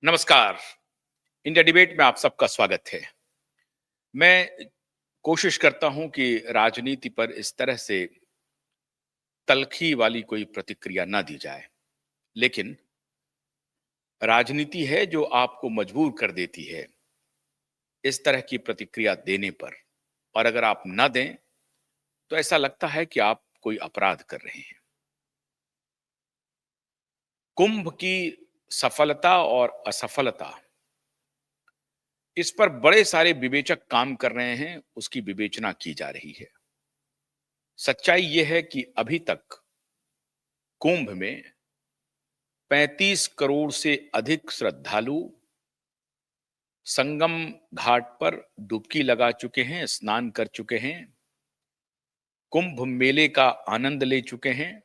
नमस्कार। India debate में आप सबका स्वागत है। मैं कोशिश करता हूं कि राजनीति पर इस तरह से तल्खी वाली कोई प्रतिक्रिया ना दी जाए, लेकिन राजनीति है जो आपको मजबूर कर देती है इस तरह की प्रतिक्रिया देने पर। और अगर आप ना दें तो ऐसा लगता है कि आप कोई अपराध कर रहे हैं। कुंभ की सफलता और असफलता, इस पर बड़े सारे विवेचक काम कर रहे हैं, उसकी विवेचना की जा रही है। सच्चाई यह है कि अभी तक कुंभ में 35 करोड़ से अधिक श्रद्धालु संगम घाट पर डुबकी लगा चुके हैं, स्नान कर चुके हैं, कुंभ मेले का आनंद ले चुके हैं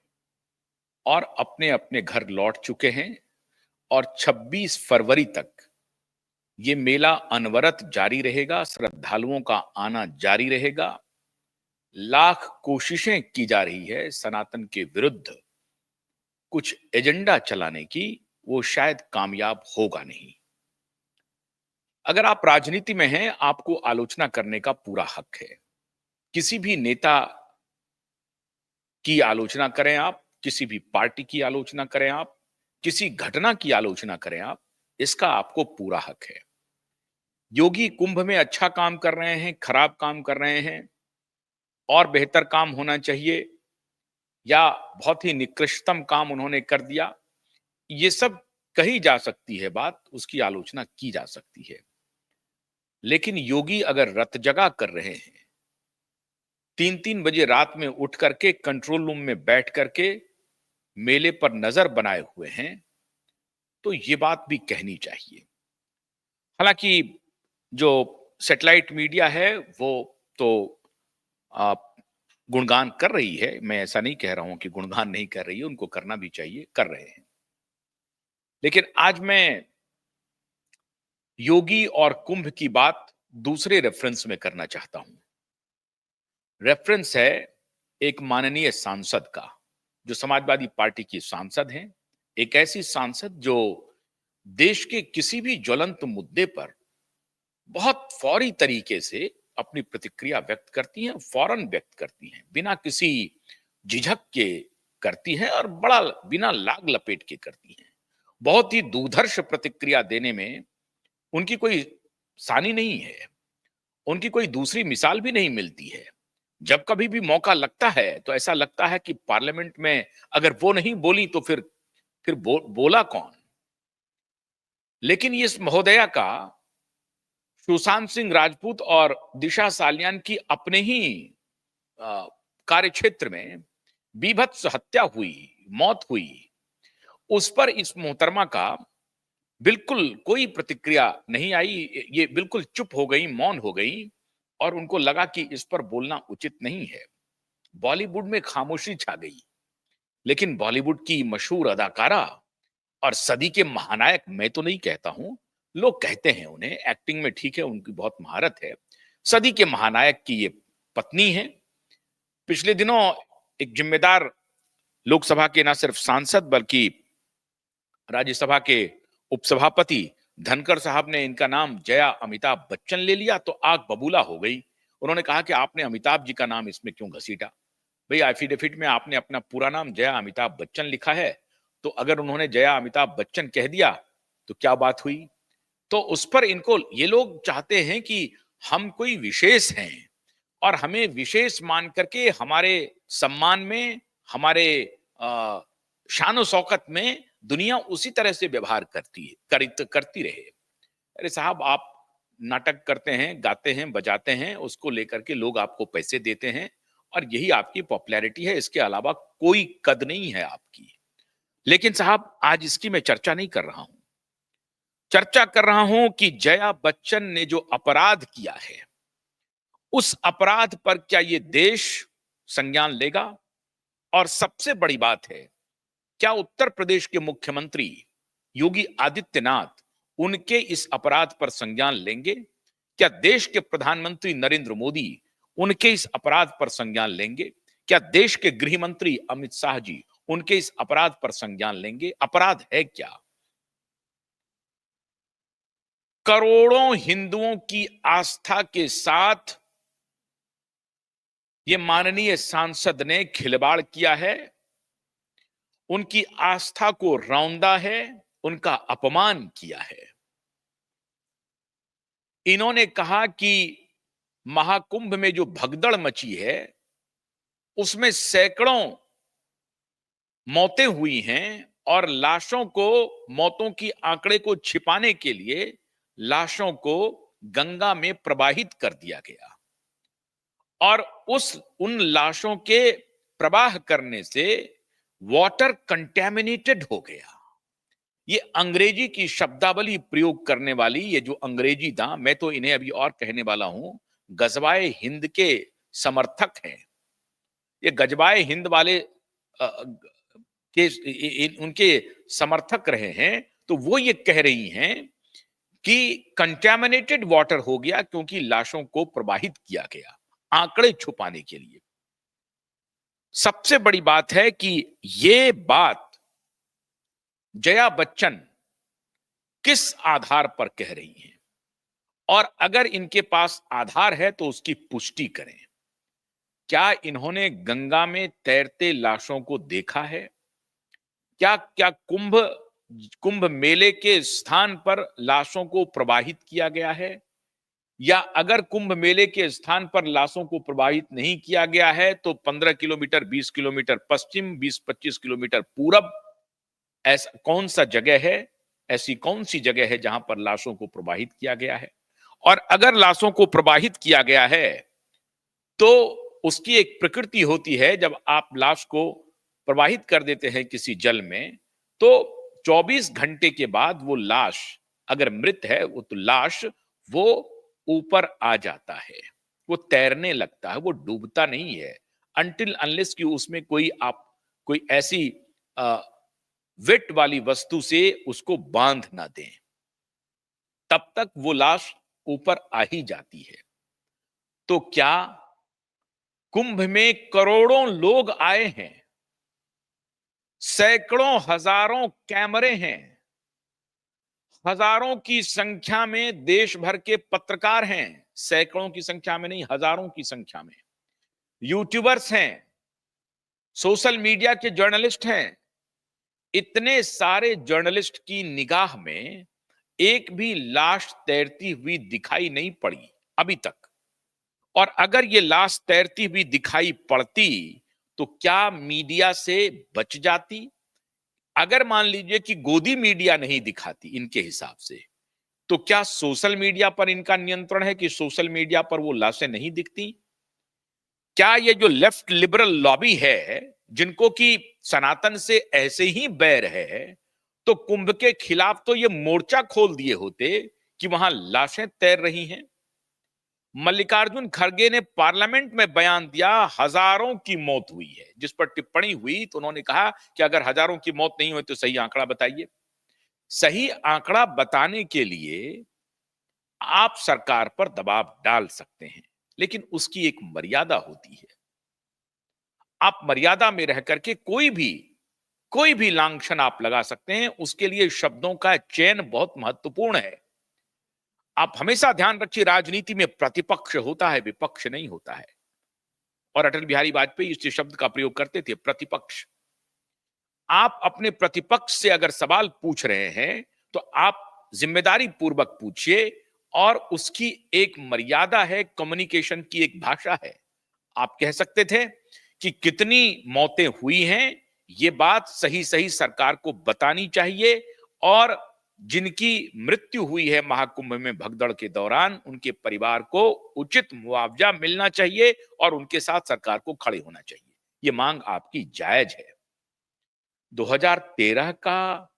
और अपने अपने घर लौट चुके हैं। और 26 फरवरी तक ये मेला अनवरत जारी रहेगा, श्रद्धालुओं का आना जारी रहेगा। लाख कोशिशें की जा रही है सनातन के विरुद्ध कुछ एजेंडा चलाने की, वो शायद कामयाब होगा नहीं। अगर आप राजनीति में हैं, आपको आलोचना करने का पूरा हक है। किसी भी नेता की आलोचना करें आप, किसी भी पार्टी की आलोचना करें आप, किसी घटना की आलोचना करें आप, इसका आपको पूरा हक है। योगी कुंभ में अच्छा काम कर रहे हैं, खराब काम कर रहे हैं, और बेहतर काम होना चाहिए, या बहुत ही निकृष्टतम काम उन्होंने कर दिया, ये सब कही जा सकती है बात, उसकी आलोचना की जा सकती है। लेकिन योगी अगर रत जगा कर रहे हैं, 3-3 बजे रात में उठ करके कंट्रोल रूम में बैठ करके मेले पर नजर बनाए हुए हैं, तो ये बात भी कहनी चाहिए। हालांकि जो सैटेलाइट मीडिया है वो तो आ, गुणगान कर रही है, मैं ऐसा नहीं कह रहा हूं कि गुणगान नहीं कर रही है, उनको करना भी चाहिए, कर रहे हैं। लेकिन आज मैं योगी और कुंभ की बात दूसरे रेफरेंस में करना चाहता हूं। रेफरेंस है एक माननीय सांसद का, जो समाजवादी पार्टी की सांसद हैं। एक ऐसी सांसद जो देश के किसी भी ज्वलंत मुद्दे पर बहुत फौरी तरीके से अपनी प्रतिक्रिया व्यक्त करती हैं, फौरन व्यक्त करती हैं, बिना किसी झिझक के करती हैं, और बड़ा बिना लाग लपेट के करती हैं। बहुत ही दुर्धर्ष प्रतिक्रिया देने में उनकी कोई सानी नहीं है, उनकी कोई दूसरी मिसाल भी नहीं मिलती है। जब कभी भी मौका लगता है तो ऐसा लगता है कि पार्लियामेंट में अगर वो नहीं बोली तो फिर बोला कौन। लेकिन इस महोदया का सुशांत सिंह राजपूत और दिशा सालियान की अपने ही कार्य क्षेत्र में बीभत्स हत्या हुई, मौत हुई, उस पर इस मोहतरमा का बिल्कुल कोई प्रतिक्रिया नहीं आई। ये बिल्कुल चुप हो गई, मौन हो गई, और उनको लगा कि इस पर बोलना उचित नहीं है। बॉलीवुड में खामोशी छा गई। लेकिन बॉलीवुड की मशहूर अदाकारा और सदी के महानायक, मैं तो नहीं कहता हूं, लोग कहते हैं उन्हें, एक्टिंग में ठीक है, उनकी बहुत महारत है, सदी के महानायक की ये पत्नी है। पिछले दिनों एक जिम्मेदार लोकसभा के न सिर्फ सांसद बल्कि राज्यसभा के उपसभापति धनखड़ साहब ने इनका नाम जया अमिताभ बच्चन ले लिया तो आग बबूला हो गई। उन्होंने कहा कि आपने अमिताभ जी का नाम इसमें क्यों घसीटा? भाई, एफिडेविट में आपने अपना पूरा नाम जया अमिताभ बच्चन लिखा है, तो अगर उन्होंने जया अमिताभ बच्चन कह दिया तो क्या बात हुई? तो उस पर इनको, ये लोग चाहते हैं कि हम कोई विशेष हैं और हमें विशेष मान करके हमारे सम्मान में, हमारे शान शौकत में दुनिया उसी तरह से व्यवहार करती है, करती रहे। अरे साहब, आप नाटक करते हैं, गाते हैं, बजाते हैं, उसको लेकर के लोग आपको पैसे देते हैं, और यही आपकी पॉपुलैरिटी है, इसके अलावा कोई कद नहीं है आपकी। लेकिन साहब, आज इसकी मैं चर्चा नहीं कर रहा हूं। चर्चा कर रहा हूं कि जया बच्चन ने जो अपराध किया है, उस अपराध पर क्या ये देश संज्ञान लेगा? और सबसे बड़ी बात है, क्या उत्तर प्रदेश के मुख्यमंत्री योगी आदित्यनाथ उनके इस अपराध पर संज्ञान लेंगे? क्या देश के प्रधानमंत्री नरेंद्र मोदी उनके इस अपराध पर संज्ञान लेंगे? क्या देश के गृह मंत्री अमित शाह जी उनके इस अपराध पर संज्ञान लेंगे? अपराध है क्या? करोड़ों हिंदुओं की आस्था के साथ ये माननीय सांसद ने खिलवाड़ किया है, उनकी आस्था को रौंदा है, उनका अपमान किया है। इन्होंने कहा कि महाकुंभ में जो भगदड़ मची है, उसमें सैकड़ों मौतें हुई हैं और लाशों को, मौतों की आंकड़े को छिपाने के लिए लाशों को गंगा में प्रवाहित कर दिया गया और उन लाशों के प्रवाह करने से वाटर कंटेमिनेटेड हो गया। ये अंग्रेजी की शब्दावली प्रयोग करने वाली ये जो अंग्रेजी था, मैं तो इन्हें अभी और कहने वाला हूं, गजवाए हिंद के समर्थक हैं। ये गजवाए हिंद वाले उनके समर्थक रहे हैं, तो वो ये कह रही हैं कि कंटेमिनेटेड वाटर हो गया क्योंकि लाशों को प्रवाहित किया गया आंकड़े छुपाने के लिए। सबसे बड़ी बात है कि ये बात जया बच्चन किस आधार पर कह रही हैं और अगर इनके पास आधार है तो उसकी पुष्टि करें। क्या इन्होंने गंगा में तैरते लाशों को देखा है? क्या क्या कुंभ मेले के स्थान पर लाशों को प्रवाहित किया गया है? या अगर कुंभ मेले के स्थान पर लाशों को प्रवाहित नहीं किया गया है तो 15 किलोमीटर, 20 किलोमीटर पश्चिम, 20-25 किलोमीटर पूरब ऐसा कौन सा जगह है, ऐसी कौन सी जगह है जहां पर लाशों को प्रवाहित किया गया है? और अगर लाशों को प्रवाहित किया गया है तो उसकी एक प्रकृति होती है, जब आप लाश को प्रवाहित कर देते हैं किसी जल में तो 24 घंटे के बाद वो लाश अगर मृत है वो तो लाश वो ऊपर आ जाता है, वो तैरने लगता है, वो डूबता नहीं है अनटिल अनलेस कि उसमें कोई ऐसी वेट वाली वस्तु से उसको बांध ना दें, तब तक वो लाश ऊपर आ ही जाती है। तो क्या कुंभ में करोड़ों लोग आए हैं, सैकड़ों हजारों कैमरे हैं, हजारों की संख्या में देश भर के पत्रकार हैं, सैकड़ों की संख्या में नहीं, हजारों की संख्या में यूट्यूबर्स हैं, सोशल मीडिया के जर्नलिस्ट हैं। इतने सारे जर्नलिस्ट की निगाह में एक भी लाश तैरती हुई दिखाई नहीं पड़ी अभी तक। और अगर ये लाश तैरती हुई दिखाई पड़ती तो क्या मीडिया से बच जाती? अगर मान लीजिए कि गोदी मीडिया नहीं दिखाती इनके हिसाब से, तो क्या सोशल मीडिया पर इनका नियंत्रण है कि सोशल मीडिया पर वो लाशें नहीं दिखती? क्या ये जो लेफ्ट लिबरल लॉबी है, जिनको कि सनातन से ऐसे ही बैर है, तो कुंभ के खिलाफ तो ये मोर्चा खोल दिए होते कि वहां लाशें तैर रही हैं। मल्लिकार्जुन खड़गे ने पार्लियामेंट में बयान दिया हजारों की मौत हुई है, जिस पर टिप्पणी हुई तो उन्होंने कहा कि अगर हजारों की मौत नहीं हुई तो सही आंकड़ा बताइए। सही आंकड़ा बताने के लिए आप सरकार पर दबाव डाल सकते हैं, लेकिन उसकी एक मर्यादा होती है। आप मर्यादा में रह करके कोई भी लांछन आप लगा सकते हैं, उसके लिए शब्दों का चयन बहुत महत्वपूर्ण है। आप हमेशा ध्यान रखिए, राजनीति में प्रतिपक्ष होता है, विपक्ष नहीं होता है। और अटल बिहारी वाजपेयी इस शब्द का प्रयोग करते थे, प्रतिपक्ष। आप अपने प्रतिपक्ष से अगर सवाल पूछ रहे हैं तो आप जिम्मेदारी पूर्वक पूछिए और उसकी एक मर्यादा है, कम्युनिकेशन की एक भाषा है। आप कह सकते थे कि कितनी मौतें हुई हैं, ये बात सही सही सरकार को बतानी चाहिए और जिनकी मृत्यु हुई है महाकुंभ में भगदड़ के दौरान, उनके परिवार को उचित मुआवजा मिलना चाहिए और उनके साथ सरकार को खड़े होना चाहिए। ये मांग आपकी जायज है। 2013 का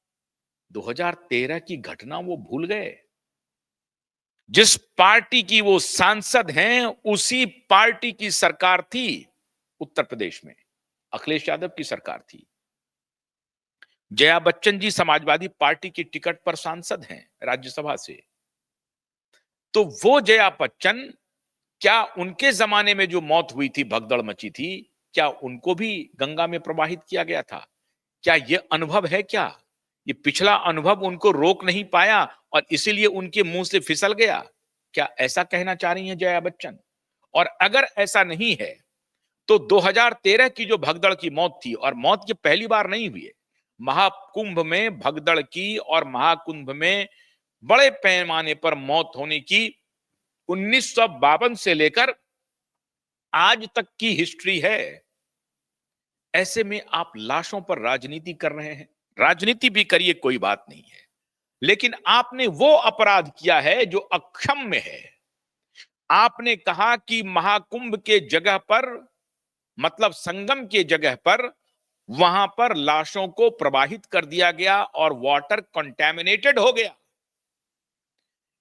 2013 की घटना वो भूल गए। जिस पार्टी की वो सांसद हैं, उसी पार्टी की सरकार थी उत्तर प्रदेश में, अखिलेश यादव की सरकार थी। जया बच्चन जी समाजवादी पार्टी की टिकट पर सांसद हैं राज्यसभा से। तो वो जया बच्चन, क्या उनके जमाने में जो मौत हुई थी, भगदड़ मची थी, क्या उनको भी गंगा में प्रवाहित किया गया था? क्या ये अनुभव है क्या ये पिछला अनुभव उनको रोक नहीं पाया और इसीलिए उनके मुंह से फिसल गया? क्या ऐसा कहना चाह रही हैं जया बच्चन? और अगर ऐसा नहीं है तो 2013 की जो भगदड़ की मौत थी, और मौत ये पहली बार नहीं हुई है, महाकुंभ में भगदड़ की और महाकुंभ में बड़े पैमाने पर मौत होने की 1952 से लेकर आज तक की हिस्ट्री है। ऐसे में आप लाशों पर राजनीति कर रहे हैं। राजनीति भी करिए, कोई बात नहीं है, लेकिन आपने वो अपराध किया है जो अक्षम्य है। आपने कहा कि महाकुंभ के जगह पर, मतलब संगम के जगह पर, वहां पर लाशों को प्रवाहित कर दिया गया और वाटर कंटेमिनेटेड हो गया।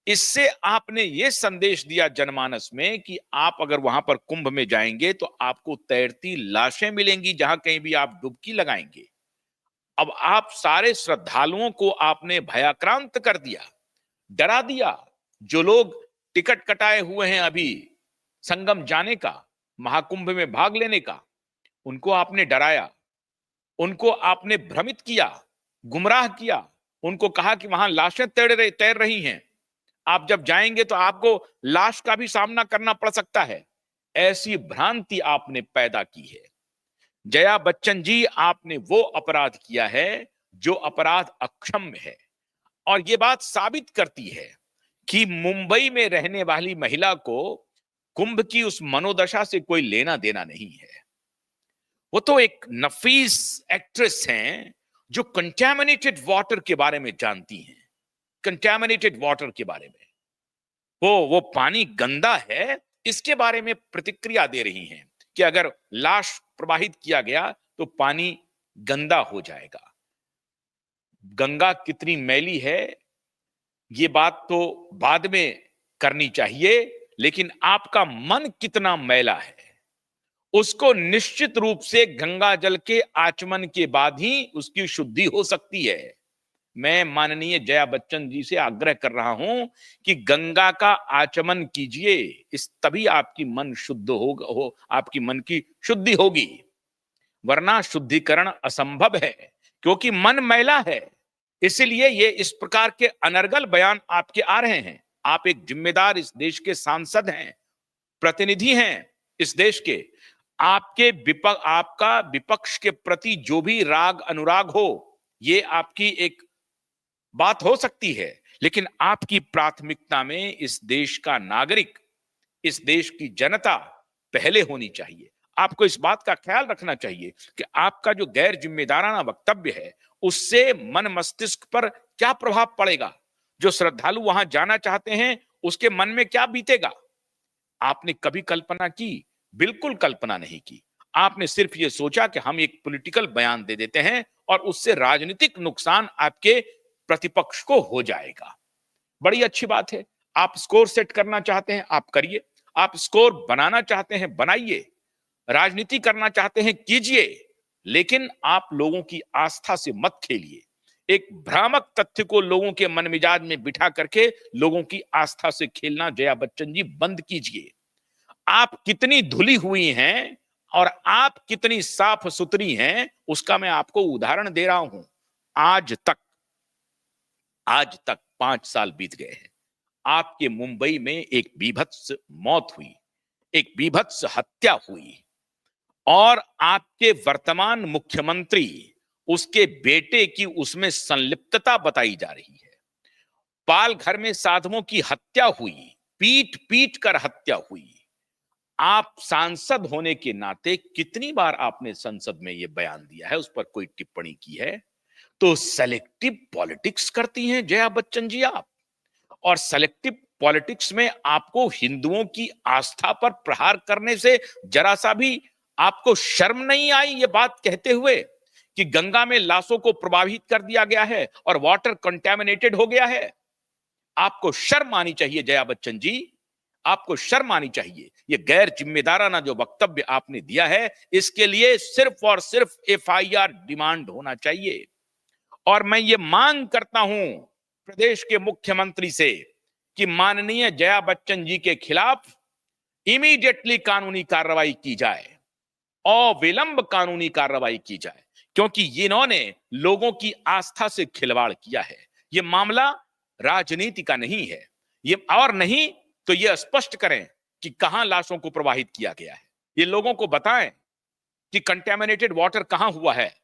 इससे आपने यह संदेश दिया जनमानस में कि आप अगर वहां पर कुंभ में जाएंगे तो आपको तैरती लाशें मिलेंगी जहां कहीं भी आप डुबकी लगाएंगे। अब आप सारे श्रद्धालुओं को आपने भयाक्रांत कर दिया, डरा दिया। जो लोग टिकट कटाए हुए हैं अभी संगम जाने का, महाकुंभ में भाग लेने का, उनको आपने डराया, उनको आपने भ्रमित किया, गुमराह किया, उनको कहा कि वहां लाशें तैर रही हैं, आप जब जाएंगे तो आपको लाश का भी सामना करना पड़ सकता है। ऐसी भ्रांति आपने पैदा की है। जया बच्चन जी, आपने वो अपराध किया है जो अपराध अक्षम्य है। और ये बात साबित करती है कि मुंबई में रहने वाली महिला को कुंभ की उस मनोदशा से कोई लेना देना नहीं है। वो तो एक नफीस एक्ट्रेस हैं जो कंटैमिनेटेड वाटर के बारे में जानती हैं। कंटैमिनेटेड वाटर के बारे में, वो पानी गंदा है, इसके बारे में प्रतिक्रिया दे रही हैं कि अगर लाश प्रवाहित किया गया तो पानी गंदा हो जाएगा। गंगा कितनी मैली है ये बात तो बाद में करनी चाहिए, लेकिन आपका मन कितना मैला है उसको निश्चित रूप से गंगा जल के आचमन के बाद ही उसकी शुद्धि हो सकती है। मैं माननीय जया बच्चन जी से आग्रह कर रहा हूं कि गंगा का आचमन कीजिए, इस तभी आपकी मन शुद्ध हो आपकी मन की शुद्धि होगी, वरना शुद्धिकरण असंभव है, क्योंकि मन मैला है। इसलिए ये इस प्रकार के अनर्गल बयान आपके आ रहे हैं। आप एक जिम्मेदार इस देश के सांसद हैं, प्रतिनिधि हैं इस देश के। आपका विपक्ष के प्रति जो भी राग अनुराग हो, ये आपकी एक बात हो सकती है, लेकिन आपकी प्राथमिकता में इस देश का नागरिक, इस देश की जनता पहले होनी चाहिए। आपको इस बात का ख्याल रखना चाहिए कि आपका जो गैर जिम्मेदाराना वक्तव्य है उससे मन मस्तिष्क पर क्या प्रभाव पड़ेगा, जो श्रद्धालु वहां जाना चाहते हैं उसके मन में क्या बीतेगा। आपने कभी कल्पना की? बिल्कुल कल्पना नहीं की। आपने सिर्फ ये सोचा कि हम एक पॉलिटिकल बयान दे देते हैं और उससे राजनीतिक नुकसान आपके प्रतिपक्ष को हो जाएगा। बड़ी अच्छी बात है, आप स्कोर सेट करना चाहते हैं आप करिए, आप स्कोर बनाना चाहते हैं बनाइए, राजनीति करना चाहते हैं कीजिए, लेकिन आप लोगों की आस्था से मत खेलिए। एक भ्रामक तथ्य को लोगों के मन मिजाज में बिठा करके लोगों की आस्था से खेलना जया बच्चन जी बंद कीजिए। आप कितनी धुली हुई हैं और आप कितनी साफ सुथरी हैं उसका मैं आपको उदाहरण दे रहा हूं। आज तक 5 साल बीत गए हैं, आपके मुंबई में एक बीभत्स मौत हुई, एक बीभत्स हत्या हुई, और आपके वर्तमान मुख्यमंत्री, उसके बेटे की उसमें संलिप्तता बताई जा रही है। पाल घर में साधुओं की हत्या हुई, पीट पीट कर हत्या हुई। आप सांसद होने के नाते कितनी बार आपने संसद में यह बयान दिया है, उस पर कोई टिप्पणी की है? तो सेलेक्टिव पॉलिटिक्स करती हैं जया बच्चन जी आप, और सेलेक्टिव पॉलिटिक्स में आपको हिंदुओं की आस्था पर प्रहार करने से जरा सा भी आपको शर्म नहीं आई ये बात कहते हुए कि गंगा में लाशों को प्रवाहित कर दिया गया है और वाटर कंटेमिनेटेड हो गया है? आपको शर्म आनी चाहिए जया बच्चन जी, आपको शर्म आनी चाहिए। ये गैर जिम्मेदाराना जो वक्तव्य आपने दिया है, इसके लिए सिर्फ और सिर्फ एफआईआर डिमांड होना चाहिए। और मैं ये मांग करता हूं प्रदेश के मुख्यमंत्री से कि माननीय जया बच्चन जी के खिलाफ इमीडिएटली कानूनी कार्रवाई की जाए, अविलंब कानूनी कार्रवाई की जाए, क्योंकि इन्होंने लोगों की आस्था से खिलवाड़ किया है। ये मामला राजनीति का नहीं है, ये और नहीं तो ये स्पष्ट करें कि कहां लाशों को प्रवाहित किया गया है। ये लोगों को बताएं कि कंटेमिनेटेड वाटर कहां हुआ है।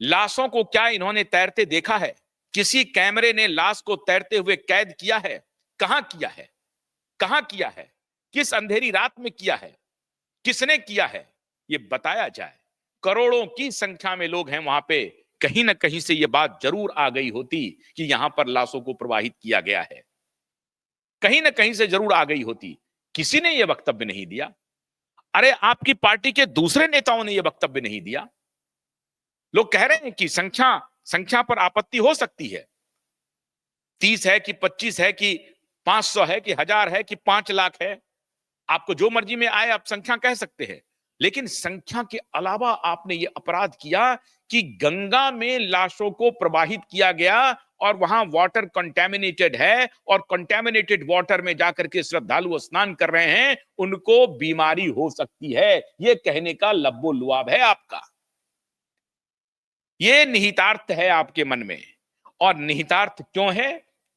लाशों को क्या इन्होंने तैरते देखा है? किसी कैमरे ने लाश को तैरते हुए कैद किया है? कहां किया है? कहां किया है? किस अंधेरी रात में किया है? किसने किया है? ये बताया जाए। करोड़ों की संख्या में लोग हैं वहां पे, कहीं ना कहीं से ये बात जरूर आ गई होती कि यहां पर लाशों को प्रवाहित किया गया है, कहीं ना कहीं से जरूर आ गई होती। किसी ने यह वक्तव्य नहीं दिया। अरे आपकी पार्टी के दूसरे नेताओं ने यह वक्तव्य नहीं दिया। लोग कह रहे हैं कि संख्या संख्या पर आपत्ति हो सकती है, 30 है कि 25 है कि 500 है कि 1000 है कि 5 लाख है, आपको जो मर्जी में आए आप संख्या कह सकते हैं। लेकिन संख्या के अलावा आपने ये अपराध किया कि गंगा में लाशों को प्रवाहित किया गया और वहां वाटर कंटेमिनेटेड है, और कंटेमिनेटेड वाटर में जाकर के श्रद्धालु स्नान कर रहे हैं, उनको बीमारी हो सकती है। ये कहने का लब्बो लुआब है आपका। ये निहितार्थ है आपके मन में। और निहितार्थ क्यों है?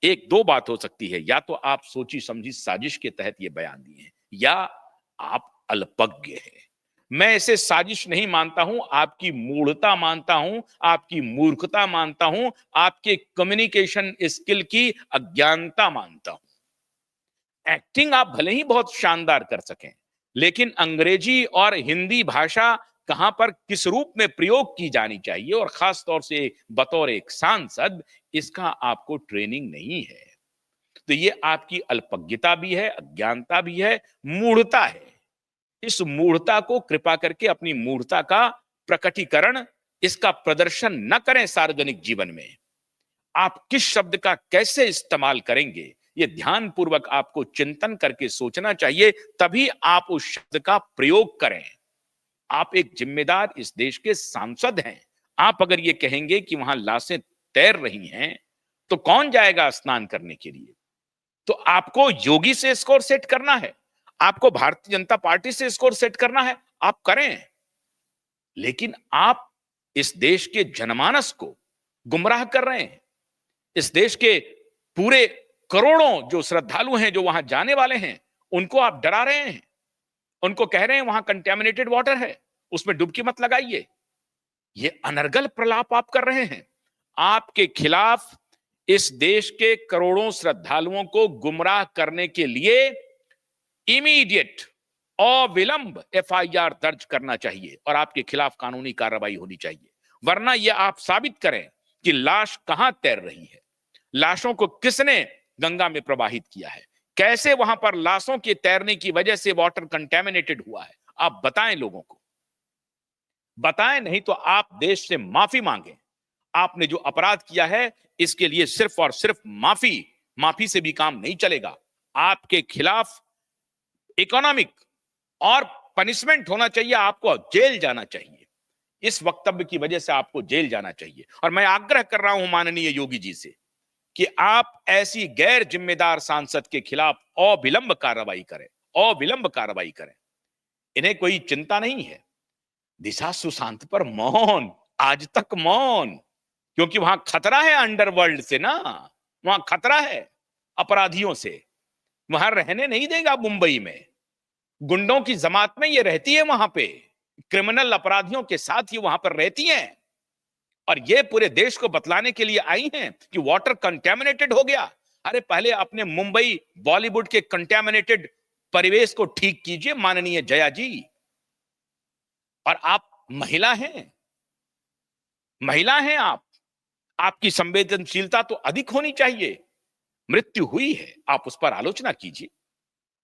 एक दो बात हो सकती है, या तो आप सोची समझी साजिश के तहत ये बयान दिए हैं, या आप अल्पज्ञ हैं। मैं इसे साजिश नहीं मानता हूं, आपकी मूढ़ता मानता हूं, आपकी मूर्खता मानता हूं, आपके कम्युनिकेशन स्किल की अज्ञानता मानता हूं। एक्टिंग आप भले ही बहुत शानदार कर सकें, लेकिन अंग्रेजी और हिंदी भाषा कहां पर किस रूप में प्रयोग की जानी चाहिए, और खास तौर से बतौर एक सांसद, इसका आपको ट्रेनिंग नहीं है। तो ये आपकी अल्पज्ञता भी है, अज्ञानता भी है, मूढ़ता है। इस मूढ़ता को कृपा करके, अपनी मूढ़ता का प्रकटीकरण, इसका प्रदर्शन न करें सार्वजनिक जीवन में। आप किस शब्द का कैसे इस्तेमाल करेंगे, ये ध्यानपूर्वक आपको चिंतन करके सोचना चाहिए, तभी आप उस शब्द का प्रयोग करें। आप एक जिम्मेदार इस देश के सांसद हैं। आप अगर ये कहेंगे कि वहां लाशें तैर रही हैं, तो कौन जाएगा स्नान करने के लिए? तो आपको योगी से स्कोर सेट करना है, आपको भारतीय जनता पार्टी से स्कोर सेट करना है, आप करें। लेकिन आप इस देश के जनमानस को गुमराह कर रहे हैं। इस देश के पूरे करोड़ों जो श्रद्धालु हैं, जो वहां जाने वाले हैं, उनको आप डरा रहे हैं। उनको कह रहे हैं वहां कंटेमिनेटेड वाटर है, उसमें डुबकी मत लगाइए। ये अनर्गल प्रलाप आप कर रहे हैं। आपके खिलाफ इस देश के करोड़ों श्रद्धालुओं को गुमराह करने के लिए इमीडिएट, अविलंब एफआईआर दर्ज करना चाहिए, और आपके खिलाफ कानूनी कार्रवाई होनी चाहिए। वरना यह आप साबित करें कि लाश कहां तैर रही है, लाशों को किसने गंगा में प्रवाहित किया है, कैसे वहां पर लाशों के तैरने की वजह से वाटर कंटेमिनेटेड हुआ है। आप बताएं, लोगों को बताएं, नहीं तो आप देश से माफी मांगें। आपने जो अपराध किया है, इसके लिए सिर्फ और सिर्फ माफी, माफी से भी काम नहीं चलेगा। आपके खिलाफ इकोनॉमिक और पनिशमेंट होना चाहिए, आपको जेल जाना चाहिए। इस वक्तव्य की वजह से आपको जेल जाना चाहिए। और मैं आग्रह कर रहा हूं माननीय योगी जी से कि आप ऐसी गैर जिम्मेदार सांसद के खिलाफ अविलंब कार्रवाई करें, अविलंब कार्रवाई करें। इन्हें कोई चिंता नहीं है। दिशा सुशांत पर मौन, आज तक मौन, क्योंकि वहां खतरा है अंडरवर्ल्ड से ना, वहां खतरा है अपराधियों से। वहां रहने नहीं देगा मुंबई में, गुंडों की जमात में ये रहती है वहां पे, क्रिमिनल अपराधियों के साथ ही वहां पर रहती हैं, और ये पूरे देश को बतलाने के लिए आई हैं कि वाटर कंटेमिनेटेड हो गया। अरे पहले अपने मुंबई बॉलीवुड के कंटेमिनेटेड परिवेश को ठीक कीजिए माननीय जया जी। और आप महिला हैं, महिला हैं आप, आपकी संवेदनशीलता तो अधिक होनी चाहिए। मृत्यु हुई है, आप उस पर आलोचना कीजिए,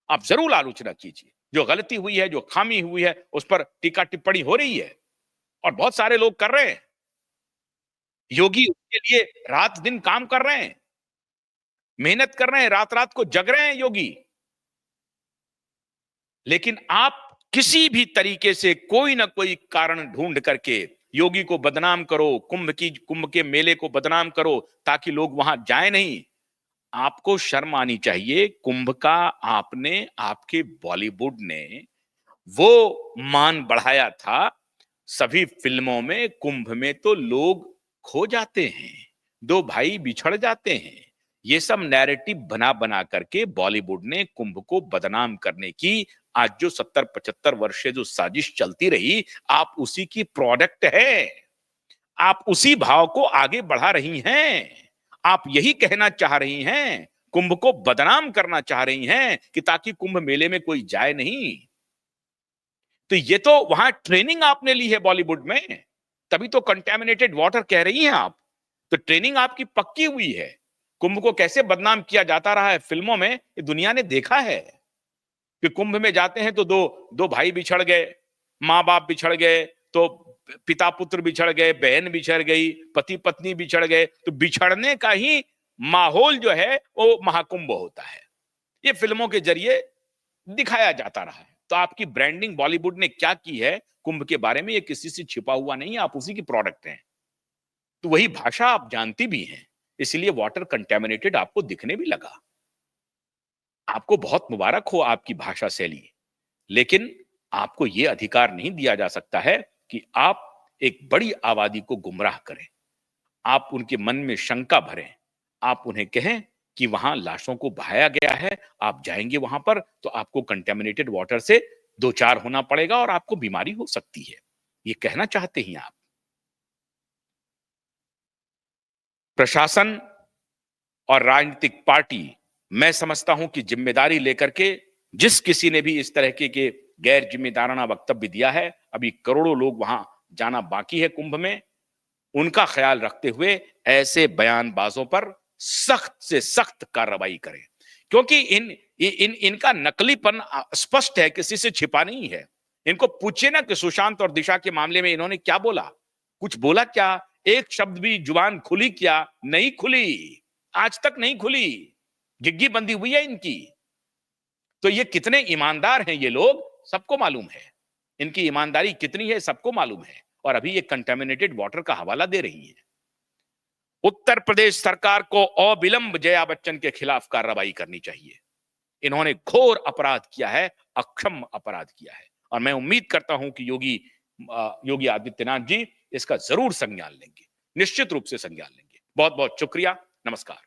आप जरूर आलोचना कीजिए। जो गलती हुई है, जो खामी हुई है, उस पर टीका टिप्पणी हो रही है, और बहुत सारे लोग कर रहे हैं। योगी उसके लिए रात दिन काम कर रहे हैं, मेहनत कर रहे हैं, रात रात को जग रहे हैं योगी। लेकिन आप किसी भी तरीके से कोई ना कोई कारण ढूंढ करके योगी को बदनाम करो, कुंभ के मेले को बदनाम करो, ताकि लोग वहां जाए नहीं। आपको शर्म आनी चाहिए। कुंभ का आपने, आपके बॉलीवुड ने वो मान बढ़ाया था, सभी फिल्मों में कुंभ में तो लोग खो जाते हैं, दो भाई बिछड़ जाते हैं। ये सब नैरेटिव बना बना करके बॉलीवुड ने कुंभ को बदनाम करने की आज जो 70-75 वर्ष से जो साजिश चलती रही, आप उसी की प्रोडक्ट है। आप उसी भाव को आगे बढ़ा रही हैं। आप यही कहना चाह रही हैं, कुंभ को बदनाम करना चाह रही हैं कि ताकि कुंभ मेले में कोई जाए नहीं। तो ये तो वहां ट्रेनिंग आपने ली है बॉलीवुड में, तभी तो कंटेमिनेटेड वाटर कह रही हैं आप। तो ट्रेनिंग आपकी पक्की हुई है। कुंभ को कैसे बदनाम किया जाता रहा है फिल्मों में, ये दुनिया ने देखा है कि कुंभ में जाते हैं तो दो दो भाई बिछड़ गए, माँ बाप बिछड़ गए, तो पिता पुत्र बिछड़ गए, बहन बिछड़ गई, पति पत्नी बिछड़ गए। तो बिछड़ने का ही माहौल जो है वो महाकुंभ होता है। ये फिल्मों के जरिए दिखाया जाता रहा है। तो आपकी ब्रांडिंग बॉलीवुड ने क्या की है कुंभ के बारे में, ये किसी से छिपा हुआ नहीं है, आप उसी की प्रोडक्ट हैं। तो वही भाषा आप जानती भी हैं, इसलिए वाटर कंटेमिनेटेड आपको दिखने भी लगा। आपको बहुत मुबारक हो आपकी भाषा शैली, लेकिन आपको यह अधिकार नहीं दिया जा सकता है कि आप एक बड़ी आबादी को गुमराह करें, आप उनके मन में शंका भरें, आप उन्हें कहें कि वहां लाशों को बहाया गया है, आप जाएंगे वहां पर तो आपको कंटेमिनेटेड वाटर से दो चार होना पड़ेगा और आपको बीमारी हो सकती है। ये कहना चाहते हैं आप। प्रशासन और राजनीतिक पार्टी, मैं समझता हूं कि जिम्मेदारी लेकर के जिस किसी ने भी इस तरह के गैर जिम्मेदाराना वक्तव्य दिया है, अभी करोड़ों लोग वहां जाना बाकी है कुंभ में, उनका ख्याल रखते हुए ऐसे बयानबाजों पर सख्त से सख्त कार्रवाई करें। क्योंकि इनका नकलीपन स्पष्ट है, किसी से छिपा नहीं है। इनको पूछिए ना कि सुशांत और दिशा के मामले में इन्होंने क्या बोला, कुछ बोला क्या, एक शब्द भी जुबान खुली क्या, नहीं खुली, आज तक नहीं खुली, गिग्गी बंदी हुई है इनकी। तो ये कितने ईमानदार हैं ये लोग, सबको मालूम है, इनकी ईमानदारी कितनी है सबको मालूम है। और अभी ये कंटेमिनेटेड वाटर का हवाला दे रही है। उत्तर प्रदेश सरकार को अविलंब जया बच्चन के खिलाफ कार्रवाई करनी चाहिए। इन्होंने घोर अपराध किया है, अक्षम अपराध किया है, और मैं उम्मीद करता हूं कि योगी आदित्यनाथ जी इसका जरूर संज्ञान लेंगे, निश्चित रूप से संज्ञान लेंगे। बहुत बहुत शुक्रिया, नमस्कार।